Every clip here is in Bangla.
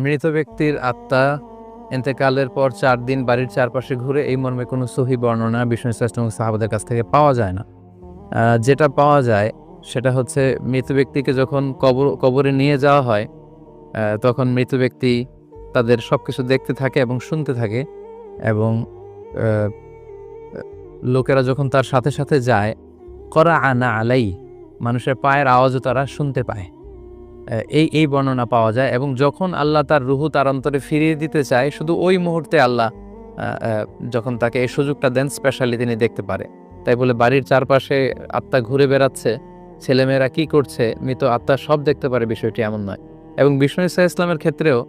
মৃত ব্যক্তির আত্মা ইন্তেকালের পর 4 দিন বাড়ির চারপাশে ঘুরে, এই মর্মে কোনো সহি বর্ণনা বিষ্ণু ইসলাম এবং সাহাবাদের কাছ থেকে পাওয়া যায় না। যেটা পাওয়া যায় সেটা হচ্ছে মৃত ব্যক্তিকে যখন কবরে নিয়ে যাওয়া হয়, তখন মৃত ব্যক্তি তাদের সব কিছু দেখতে থাকে এবং শুনতে থাকে, এবং লোকেরা যখন তার সাথে সাথে যায়, করা আনা আলাই, মানুষের পায়ের আওয়াজও তারা শুনতে পায়। এই বর্ণনা পাওয়া যায়। এবং যখন আল্লাহ তার রুহু তার অন্তরে ফিরিয়ে দিতে চায়, শুধু ওই মুহূর্তে আল্লাহ যখন তাকে এই সুযোগটা দেন, স্পেশালি তিনি দেখতে পারে। তাই বলে বাড়ির চারপাশে আত্মা ঘুরে বেড়াচ্ছে, ছেলেমেয়েরা কি করছে, মৃত আত্মা সব দেখতে পারে, বিষয়টি এমন নয়। এবং বিষ্ণু ইসা ইসলামের ক্ষেত্রেও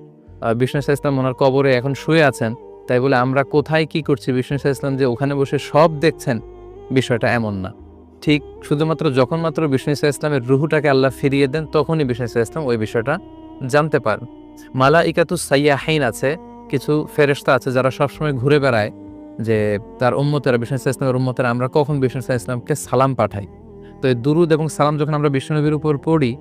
বিষ্ণু ইসা ইসলাম ওনার কবরে এখন শুয়ে আছেন, তাই বলে আমরা কোথায় কি করছি বিষ্ণু ইসা ইসলাম যে ওখানে বসে সব দেখছেন, বিষয়টা এমন না। ঠিক শুধুমাত্র যখন মাত্র বিষ্ণু ইসা ইসলামের রুহুটাকে আল্লাহ ফিরিয়ে দেন, তখনই বিষ্ণু ইসা ইসলাম ওই বিষয়টা জানতে পারেন। মালাইকাতুস সাইয়াহিন আছে, কিছু ফেরেশতা আছে যারা সবসময় ঘুরে বেড়ায়, যে তার উম্মতেরা, বিষ্ণু ইসা ইসলামের উম্মতেরা আমরা কখন বিষ্ণু ইসা ইসলামকে সালাম পাঠাই। তো এই দুরুদ এবং সালাম যখন আমরা বিষ্ণু নবীর উপর পড়ি,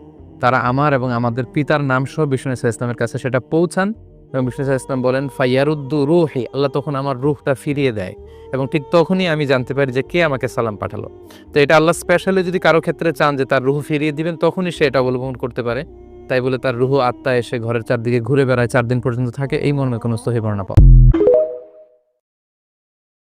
তারা আমার এবং আমাদের পিতার নাম সহ বিষ্ণু ইসা ইসলামের কাছে সেটা পৌঁছান, এবং বিষ্ণু ইসা ইসলাম বলেন ফাইয়ারুদ্দু রুহি, আল্লাহ তখন আমার রুহটা ফিরিয়ে দেয়, এবং ঠিক তখনই আমি জানতে পারি যে কে আমাকে সালাম পাঠালো। তো এটা আল্লাহ স্পেশালি যদি কারো ক্ষেত্রে চান যে তার রুহু ফিরিয়ে দিবেন, তখনই সে এটা অবলম্বন করতে পারে। তাই বলে তার রুহু আত্মা এসে ঘরের চারদিকে ঘুরে বেড়ায়, 4 দিন পর্যন্ত থাকে, এই মর্মে কোনো সহিহ বর্ণনা পাওয়া